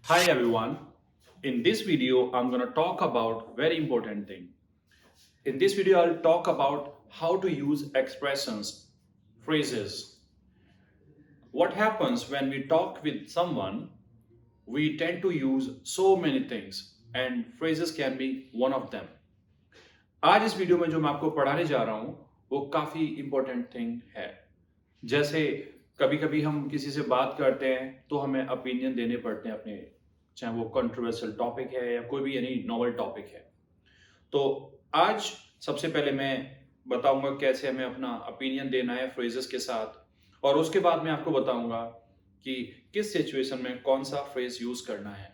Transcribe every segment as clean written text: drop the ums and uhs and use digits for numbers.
Hi everyone. In this video, I'm going to talk about very important thing. In this video, I'll talk about how to use expressions, phrases. What happens when we talk with someone, we tend to use so many things and phrases can be one of them. आज इस video में जो मैं आपको पढ़ाने जा रहा हूँ, वो काफी इंपॉर्टेंट थिंग है. जैसे कभी कभी हम किसी से बात करते हैं तो हमें ओपिनियन देने पड़ते हैं अपने, चाहे वो कंट्रोवर्शियल टॉपिक है या कोई भी यानी नॉवल टॉपिक है. तो आज सबसे पहले मैं बताऊंगा कैसे हमें अपना ओपिनियन देना है फ्रेजेस के साथ, और उसके बाद मैं आपको बताऊंगा कि किस सिचुएशन में कौन सा फ्रेज यूज करना है.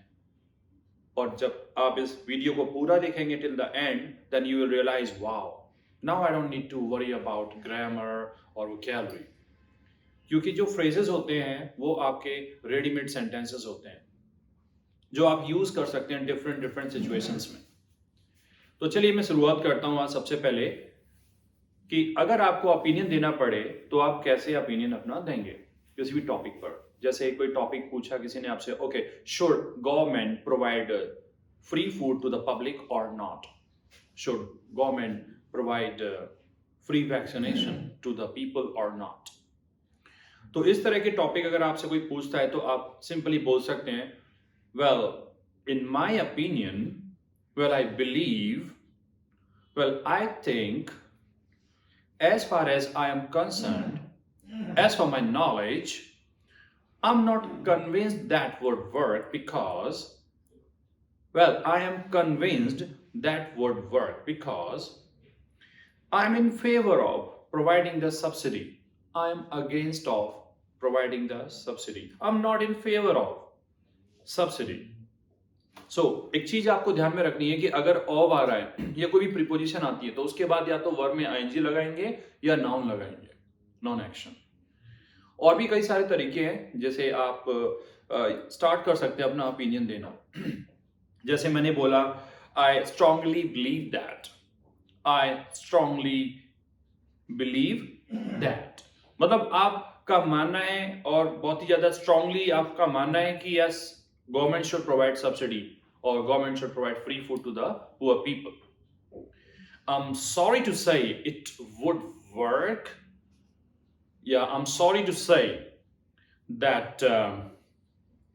और जब आप इस वीडियो को पूरा देखेंगे till the end, then you will realise wow, now I don't need to worry about grammar और वोकैबुलरी. क्योंकि जो फ्रेजेस होते हैं वो आपके रेडीमेड सेंटेंसेस होते हैं जो आप यूज कर सकते हैं डिफरेंट डिफरेंट सिचुएशंस में. तो चलिए मैं शुरुआत करता हूं आज सबसे पहले कि अगर आपको ओपिनियन देना पड़े तो आप कैसे ओपिनियन अपना देंगे किसी भी टॉपिक पर. जैसे कोई टॉपिक पूछा किसी ने आपसे, okay, should government provide free food to the public or not? Should government provide free vaccination to the people or not? तो इस तरह के टॉपिक अगर आपसे कोई पूछता है तो आप सिंपली बोल सकते हैं, well, in my opinion, well I believe, well I think, as far as I am concerned, as for my knowledge, I'm not convinced that would work because, well, I am convinced that would work because I'm in favor of providing the subsidy. I'm against of providing the subsidy. I'm not in favor of subsidy. So, एक चीज आपको ध्यान में रखनी है कि अगर of आ रहा है या कोई भी प्रीपोजिशन आती है तो उसके बाद या तो वर्ब में आईएनजी लगाएंगे या नाउन लगाएंगे, नॉन एक्शन. और भी कई सारे तरीके हैं जैसे आप स्टार्ट कर सकते हैं अपना ओपिनियन देना. जैसे मैंने बोला, I strongly believe that, I strongly believe that, मतलब आपका मानना है और बहुत ही ज्यादा स्ट्रांगली आपका मानना है कि yes, government should provide subsidy or government should provide free food to the poor people. I'm sorry to say it would work. Yeah, I'm sorry to say that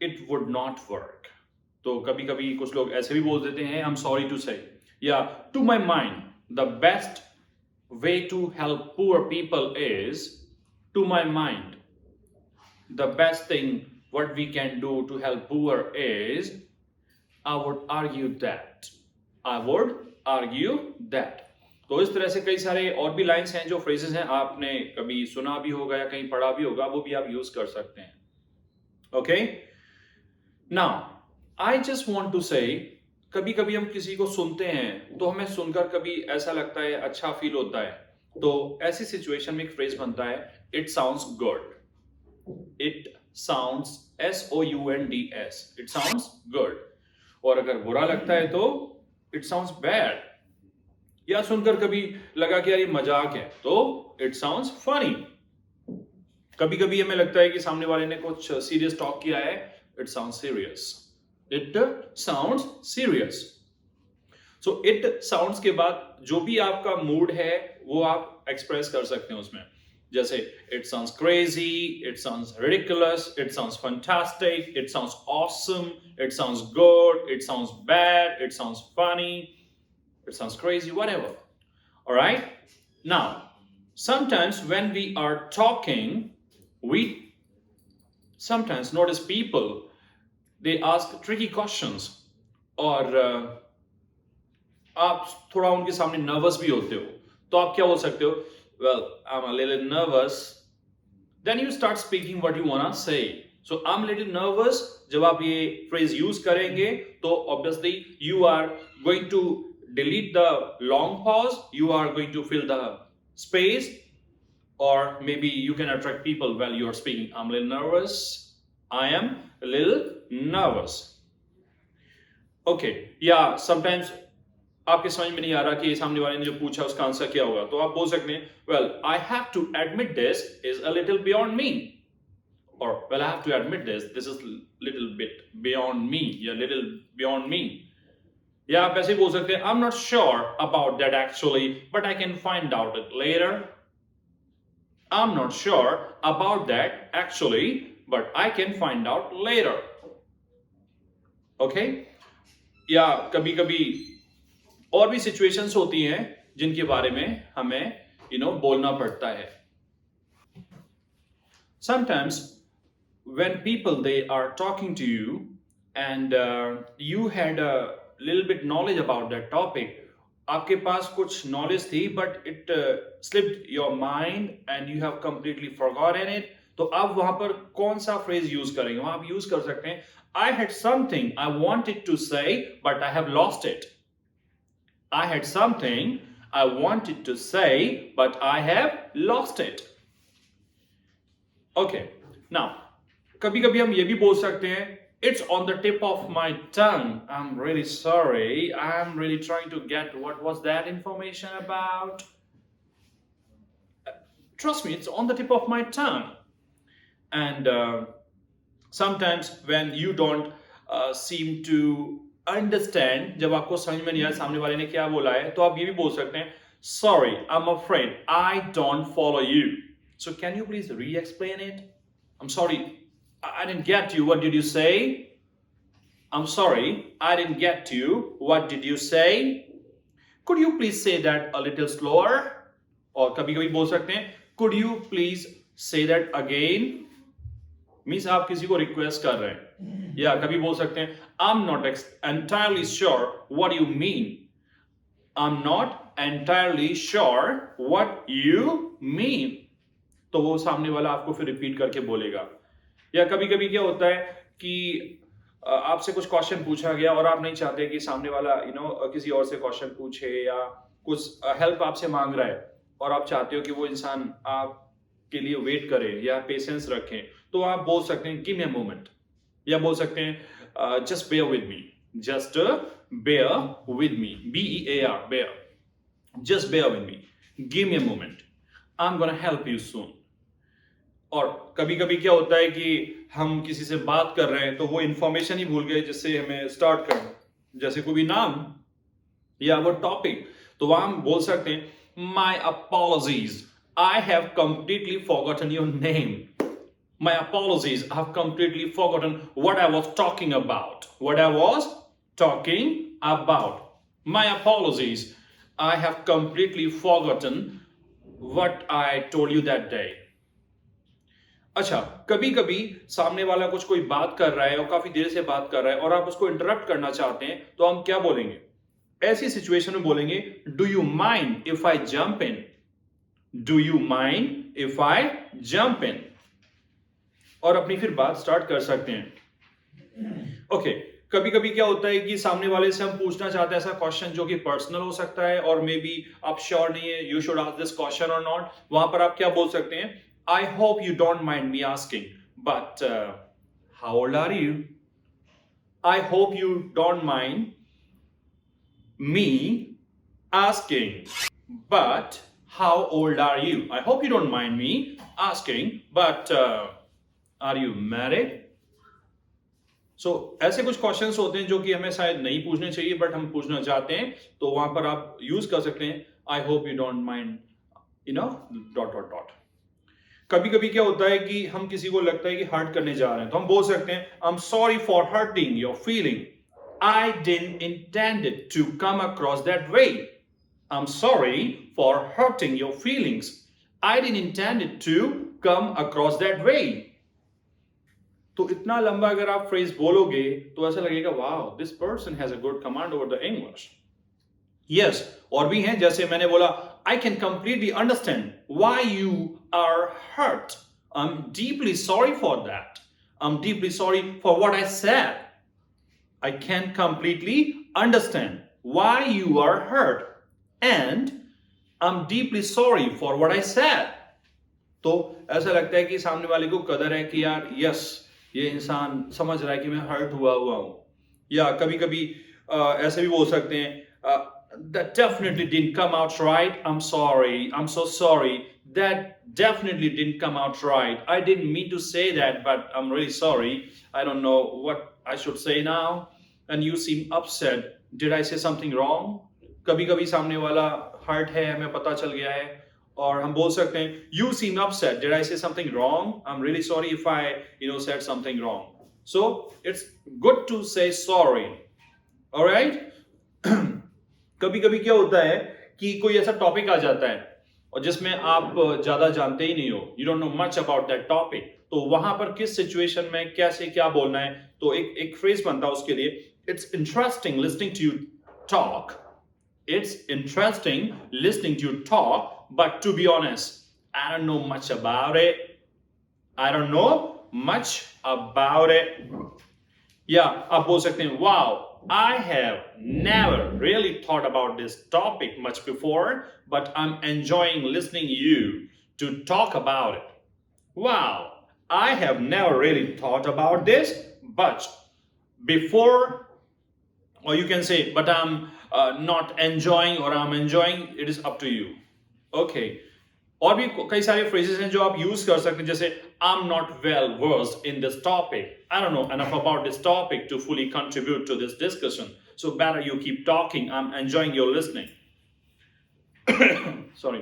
it would not work. तो कभी कभी कुछ लोग ऐसे भी बोल देते हैं, I'm sorry to say. Yeah, to my mind, the best way to help poor people is, to my mind, the best thing what we can do to help poor is, I would argue that. I would argue that. तो इस तरह से कई सारे और भी lines हैं जो फ्रेजेस हैं, आपने कभी सुना भी होगा या कहीं पढ़ा भी होगा, वो भी आप यूज कर सकते हैं. Okay, now I just want to say, कभी कभी हम किसी को सुनते हैं तो हमें सुनकर कभी ऐसा लगता है, अच्छा फील होता है, तो ऐसी सिचुएशन में एक फ्रेज बनता है, it sounds good. It sounds SOUNDS. It sounds good. और अगर बुरा लगता है तो it sounds bad. या सुनकर कभी लगा कि यार ये मजाक है तो it sounds funny. कभी कभी हमें लगता है कि सामने वाले ने कुछ सीरियस टॉक किया है, it sounds serious. It sounds serious. So it sounds के बाद जो भी आपका मूड है वो आप एक्सप्रेस कर सकते हैं उसमें. जैसे it sounds crazy, it sounds ridiculous, it sounds fantastic, it sounds awesome, it sounds good, it sounds bad, it sounds funny, it sounds crazy, whatever. All right? Now, sometimes when we are talking, we sometimes notice people, they ask tricky questions, और आप थोड़ा उनके सामने nervous भी होते हो, तो आप क्या बोल सकते हो? Well, I'm a little nervous. Then you start speaking what you wanna say. So I'm a little nervous. जब आप ये phrase use करेंगे तो obviously you are going to delete the long pause. You are going to fill the space, or maybe you can attract people while you are speaking. I'm a little nervous. I am a little nervous. Okay. Yeah. Sometimes आपके समझ में नहीं आ रहा कि सामने वाले ने जो पूछा उसका आंसर क्या होगा, तो आप बोल सकते हैं, well, I have to admit this is a little beyond me. or well, I have to admit this is little bit beyond me, yeah, little beyond me. या आप ऐसे बोल सकते हैं I'm not sure about that actually, but I can find out it later. I'm not sure about that actually, but I can find out later. Okay? या कभी कभी और भी सिचुएशंस होती हैं जिनके बारे में हमें बोलना पड़ता है. Sometimes when people they are talking to you and you had a little bit knowledge about that topic, आपके पास कुछ knowledge थी but it slipped your mind and you have completely forgotten it, तो आप वहां पर कौन सा phrase use करेंगे? वहां आप use कर सकते हैं I had something I wanted to say but I have lost it. I had something I wanted to say but I have lost it. Okay, now कभी कभी हम ये भी बोल सकते हैं it's on the tip of my tongue. I'm really sorry. I'm really trying to get what was that information about. Trust me, it's on the tip of my tongue. And sometimes when you don't seem to understand, जब आपको समझ में नहीं आया सामने वाले ने क्या बोला है, तो आप ये भी बोल सकते हैं sorry, I'm afraid I don't follow you. So can you please re-explain it? I'm sorry, I didn't get you. What did you say? I'm sorry, I didn't get you. What did you say? Could you please say that a little slower? और कभी-कभी बोल सकते हैं could you please say that again? Means आप किसी को request कर रहे हैं. या कभी बोल सकते हैं I'm not entirely sure what you mean. I'm not entirely sure what you mean. तो वो सामने वाला आपको फिर रिपीट करके बोलेगा. या कभी कभी क्या होता है कि आपसे कुछ क्वेश्चन पूछा गया और आप नहीं चाहते कि सामने वाला किसी और से क्वेश्चन पूछे या कुछ हेल्प आपसे मांग रहा है और आप चाहते हो कि वो इंसान आपके लिए वेट करे या पेशेंस रखें, तो आप बोल सकते हैं गिव मी अ मोमेंट, या बोल सकते हैं just bear with me, just bear with me, BEAR, bear, just bear with me, give me a moment, I am gonna help you soon. और कभी कभी क्या होता है कि हम किसी से बात कर रहे हैं तो वो इंफॉर्मेशन ही भूल गए जिससे हमें स्टार्ट करना, जैसे कोई भी नाम या वो टॉपिक, तो वहां हम बोल सकते हैं माई apologies, I have completely forgotten your name. My apologies, I have completely forgotten what I was talking about, what I was talking about. My apologies, I have completely forgotten what I told you that day. अच्छा, कभी कभी सामने वाला कुछ कोई बात कर रहा है और काफी देर से बात कर रहा है और आप उसको इंटरप्ट करना चाहते हैं, तो हम क्या बोलेंगे? ऐसी सिचुएशन में बोलेंगे do you mind if I jump in, do you mind if I jump in, और अपनी फिर बात स्टार्ट कर सकते हैं. ओके, कभी कभी क्या होता है कि सामने वाले से हम पूछना चाहते हैं ऐसा क्वेश्चन जो कि पर्सनल हो सकता है और मे बी आप श्योर नहीं है you should ask this question और नॉट. वहां पर आप क्या बोल सकते हैं? I hope you don't mind me asking, but how old are you? I hope you don't mind me asking, but how old are you? I hope you don't mind me asking, but are you married? So ऐसे कुछ questions होते हैं जो कि हमें शायद नहीं पूछने चाहिए बट हम पूछना चाहते हैं, तो वहां पर आप यूज कर सकते हैं I hope you don't mind, dot dot dot. कभी कभी क्या होता है कि हम किसी को लगता है कि हर्ट करने जा रहे हैं, तो हम बोल सकते हैं I am sorry for hurting your feeling, I didn't intended to come across that way. I am sorry for hurting your feelings, I didn't intended to come across that way. तो इतना लंबा अगर आप फ्रेज बोलोगे तो ऐसा लगेगा wow this person has a good command over the English. Yes, और भी हैं, जैसे मैंने बोला I can completely understand why you are hurt. I'm deeply sorry for that. I'm deeply sorry for what I said. I can completely understand why you are hurt. And I'm deeply sorry for what I said. तो ऐसा लगता है कि सामने वाले को कदर है कि यार यस, ये इंसान समझ रहा है कि मैं हर्ट हुआ हूं. या कभी कभी ऐसे भी बोल सकते हैं that definitely didn't come out right. I'm sorry. I'm so sorry. that definitely didn't come out right. I didn't mean to say that, but I'm really sorry. I don't know what I should say now. And you seem upset. Did I say something wrong? कभी कभी सामने वाला hurt है, हमें पता चल गया है, और हम बोल सकते हैं you seem upset. Did I say something wrong? I'm really sorry if I said something wrong. So it's good to say sorry. All right? कभी कभी क्या होता है कि कोई ऐसा टॉपिक आ जाता है और जिसमें आप ज्यादा जानते ही नहीं हो, you don't know much about that topic, तो वहां पर किस सिचुएशन में कैसे क्या बोलना है, तो एक फ्रेज बनता है उसके लिए. It's interesting listening to you talk. It's interesting listening to you talk, but to be honest, I don't know much about it. I don't know much about it. या आप बोल सकते हैं, wow, I have never really thought about this topic much before, but I'm enjoying listening you to talk about it. Wow, I have never really thought about this, but before, or you can say, but I'm not enjoying or I'm enjoying, it is up to you. Okay. और भी कई सारे phrases हैं जो आप use कर सकते हैं, जैसे I'm not well versed in this topic. I don't know enough about this topic to fully contribute to this discussion. So better you keep talking. I'm enjoying your listening. Sorry.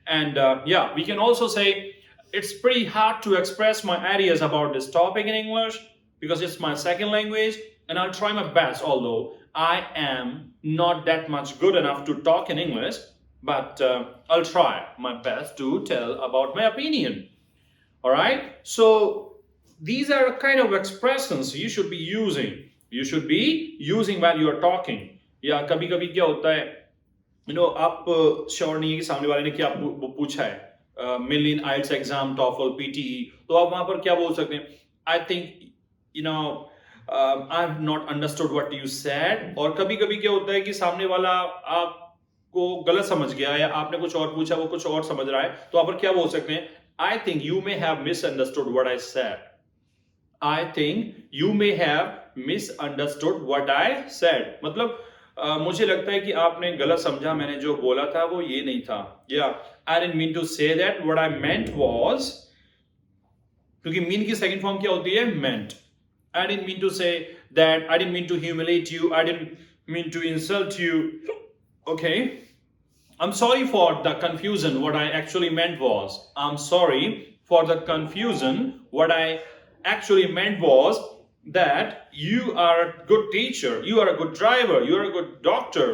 And yeah, we can also say it's pretty hard to express my ideas about this topic in English because it's my second language, and I'll try my best, although I am not that much good enough to talk in English. But I'll try my best to tell about my opinion. All right? So these are kind of expressions you should be using. You should be using while you are talking. या कभी कभी क्या होता है, आप sure नहीं है कि सामने वाले ने क्या पूछा है, mainly in IELTS exam, TOEFL, PTE, तो आप वहां पर क्या बोल सकते हैं, I think I have not understood what you said. और कभी कभी क्या होता है कि सामने वाला आप को गलत समझ गया, या आपने कुछ और पूछा, वो कुछ और समझ रहा है, तो आप क्या बोल सकते हैं, I think you may have misunderstood what I said. I think you may have misunderstood what I said, मतलब मुझे लगता है कि आपने गलत समझा, मैंने जो बोला था वो ये नहीं था, या I didn't mean to say that, what I meant was, क्योंकि मीन की सेकंड फॉर्म क्या होती है, meant. I didn't mean to say that, I didn't mean to humiliate you, I didn't mean to insult you. Okay, I'm sorry for the confusion. What I actually meant was, I'm sorry for the confusion. What I actually meant was that you are a good teacher, you are a good driver, you are a good doctor,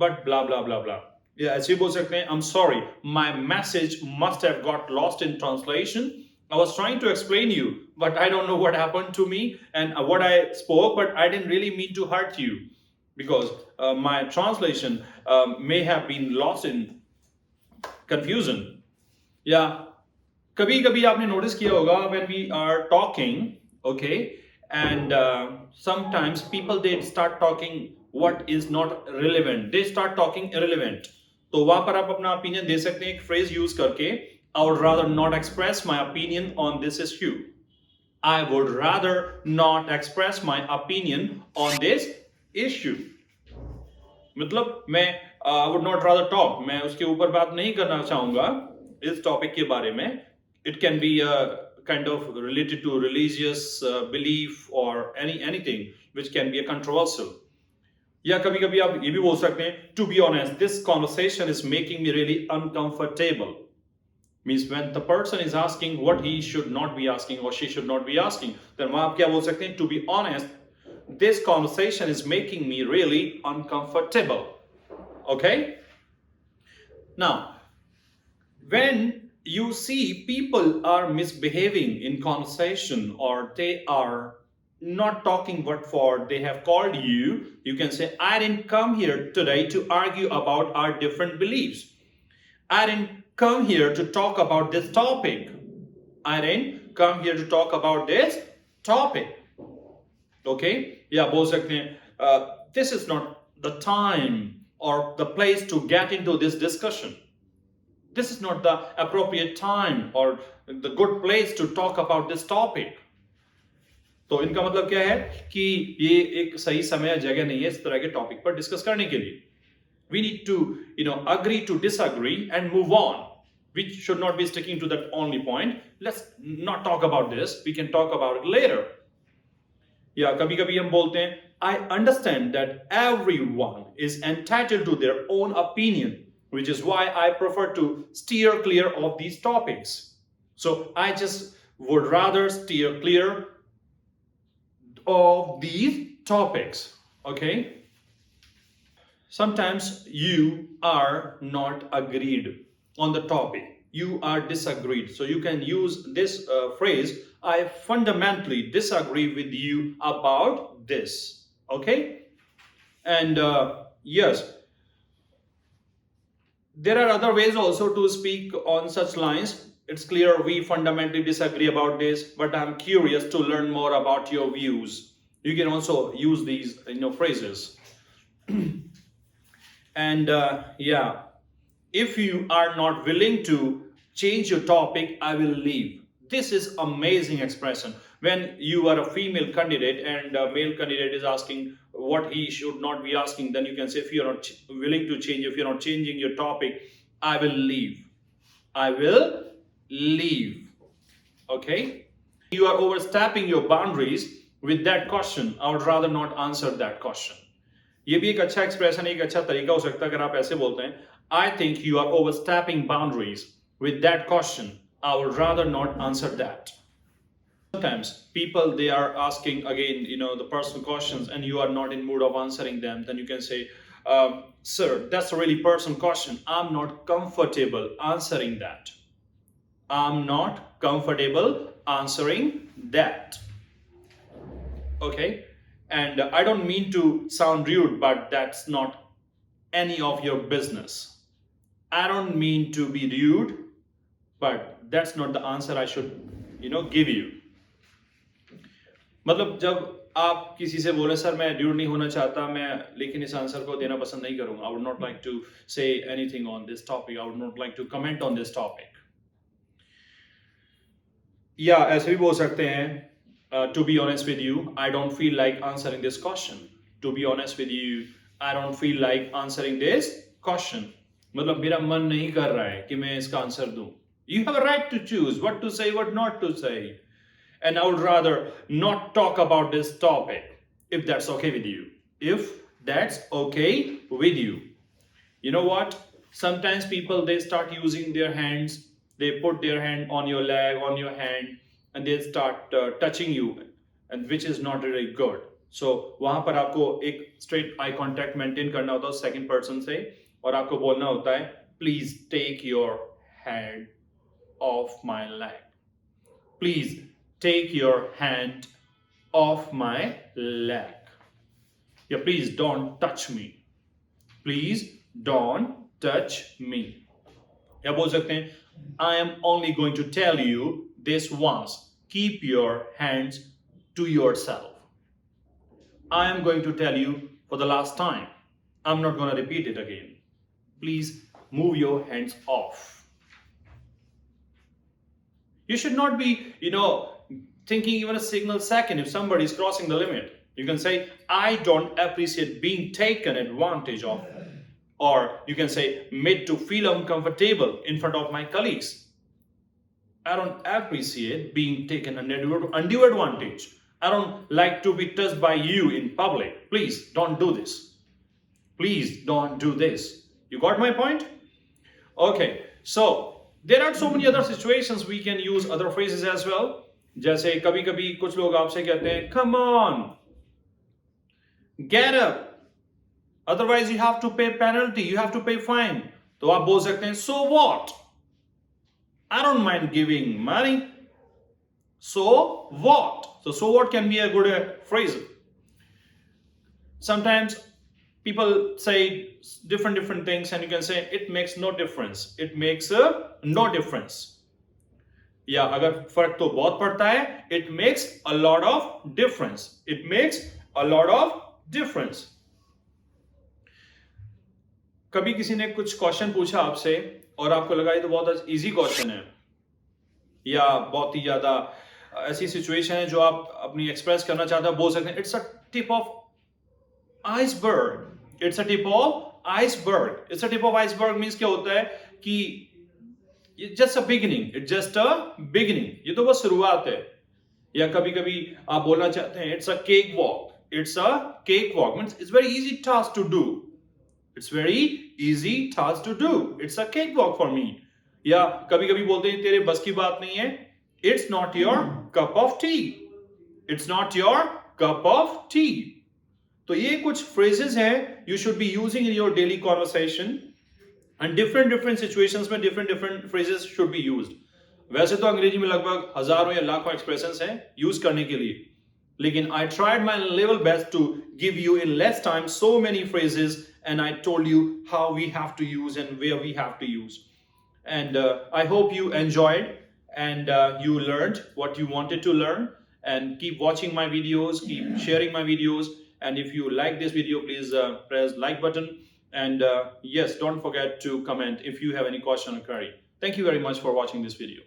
but blah blah blah blah. Yeah, ऐसे बोल सकते हैं, I'm sorry, my message must have got lost in translation. I was trying to explain you, but I don't know what happened to me and what I spoke, but I didn't really mean to hurt you. Because my translation may have been lost in confusion. Yeah, कभी कभी आपने notice किया होगा when we are talking, okay, and sometimes people they start talking what is not relevant. They start talking irrelevant. तो वहां पर आप अपना opinion दे सकते हैं एक phrase use करके, I would rather not express my opinion on this issue. I would rather not express my opinion on this issue. मतलब मैं would not rather talk, मैं उसके ऊपर बात नहीं करना चाहूंगा इस टॉपिक के बारे में. It can be kind of related to religious belief or anything which can be a controversial. या कभी कभी आप ये भी बोल सकते हैं, to be honest, this conversation is making me really uncomfortable. Means when the person is asking what he should not be asking or she should not be asking, then वहां आप क्या बोल सकते हैं, to be honest, this conversation is making me really uncomfortable. Okay? Now, when you see people are misbehaving in conversation, or they are not talking what for they have called you, you can say, I didn't come here today to argue about our different beliefs. I didn't come here to talk about this topic. I didn't come here to talk about this topic. Okay? या बोल सकते हैं, this is not the time or the place to get into this discussion. This is not the appropriate time or the good place to talk about this topic. तो इनका मतलब क्या है कि ये एक सही समय जगह नहीं है इस तरह के टॉपिक पर डिस्कस करने के लिए. We need to agree to disagree and move on. We should not be sticking to that only point. Let's not talk about this. We can talk about it later. या कभी कभी हम बोलते हैं I understand that everyone is entitled to their own opinion, which is why I prefer to steer clear of these topics. So I just would rather steer clear of these topics. Okay? Sometimes you are not agreed on the topic. You are disagreed. So you can use this phrase, I fundamentally disagree with you about this. Okay? And yes, there are other ways also to speak on such lines. It's clear we fundamentally disagree about this, but I'm curious to learn more about your views. You can also use these, phrases. And yeah, if you are not willing to change your topic, I will leave. This is amazing expression. When you are a female candidate and a male candidate is asking what he should not be asking, then you can say, if you're not willing to change, if you're not changing your topic, I will leave. I will leave. Okay? You are overstepping your boundaries with that question. I would rather not answer that question. ये भी एक अच्छा expression, एक अच्छा तरीका हो सकता है अगर आप ऐसे बोलते हैं, I think you are overstepping boundaries with that question. I would rather not answer that. Sometimes people, they are asking again, the personal questions, and you are not in mood of answering them. Then you can say, sir, that's a really personal question. I'm not comfortable answering that. I'm not comfortable answering that. Okay? And I don't mean to sound rude, but that's not any of your business. I don't mean to be rude, but that's not the answer I should, give you. मतलब जब आप किसी से बोले, sir मैं rude नहीं होना चाहता, मैं लेकिन इस आंसर को देना पसंद नहीं करूंगा. I would not like to say anything on this topic. I would not like to comment on this topic. या ऐसे भी बोल सकते हैं, to be honest with you, I don't feel like answering this question. To be honest with you, I don't feel like answering this question. मतलब मेरा मन नहीं कर रहा है कि मैं इसका आंसर दूं. You have a right to choose what to say, what not to say. And I would rather not talk about this topic, if that's okay with you. If that's okay with you. You know what? Sometimes people, they start using their hands. They put their hand on your leg, on your hand, and they start touching you, and which is not really good. So वहाँ पर आपको एक straight eye contact maintain करना होता है second person से, और आपको बोलना होता है, please take your hand off my leg. Please take your hand off my leg. Yeah, please don't touch me. Please don't touch me. या बोल सकते हैं, I am only going to tell you this once. Keep your hands to yourself. I am going to tell you for the last time. I'm not going to repeat it again. Please move your hands off. You should not be, thinking even a single second if somebody is crossing the limit. You can say, I don't appreciate being taken advantage of. Or you can say, made to feel uncomfortable in front of my colleagues. I don't appreciate being taken undue advantage. I don't like to be touched by you in public. Please don't do this. Please don't do this. You got my point? Okay, so there are so many other situations we can use other phrases as well. जैसे कभी कभी कुछ लोग आपसे कहते हैं, come on, get up. Otherwise you have to pay penalty, you have to pay fine. तो आप बोल सकते हैं, so what? I don't mind giving money. So what? So what can be a good phrase. Sometimes people say different things, and you can say it makes no difference. It makes no difference. या अगर फर्क तो बहुत पड़ता है, it makes a lot of difference. It makes a lot of difference. कभी किसी ने कुछ क्वेश्चन पूछा आपसे और आपको लगा ये तो बहुत इजी क्वेश्चन है, या बहुत ही ज्यादा ऐसी सिचुएशन है जो आप अपनी एक्सप्रेस करना चाहते हो, बोल सकते हैं it's a tip of iceberg. It's a tip of iceberg. It's a tip of iceberg means क्या होता है कि It's just a beginning. It's just a beginning. ये तो बस शुरुआत है. या कभी कभी आप बोलना चाहते हैं it's a cakewalk. It's a cakewalk means it's very easy task to do. It's very easy task to do. It's a cakewalk for me. या कभी कभी बोलते हैं तेरे बस की बात नहीं है. It's not your cup of tea. It's not your cup of tea. तो ये कुछ phrases हैं you should be using in your daily conversation. And different situations में different phrases should be used. वैसे तो अंग्रेजी में लगभग हजारों या लाखों expressions हैं use करने के लिए, लेकिन I tried my level best to give you in less time so many phrases, and I told you how we have to use and where we have to use. And I hope you enjoyed and you learned what you wanted to learn. And keep watching my videos, keep sharing my videos. And if you like this video, please press like button. And yes, don't forget to comment if you have any question or query. Thank you very much for watching this video.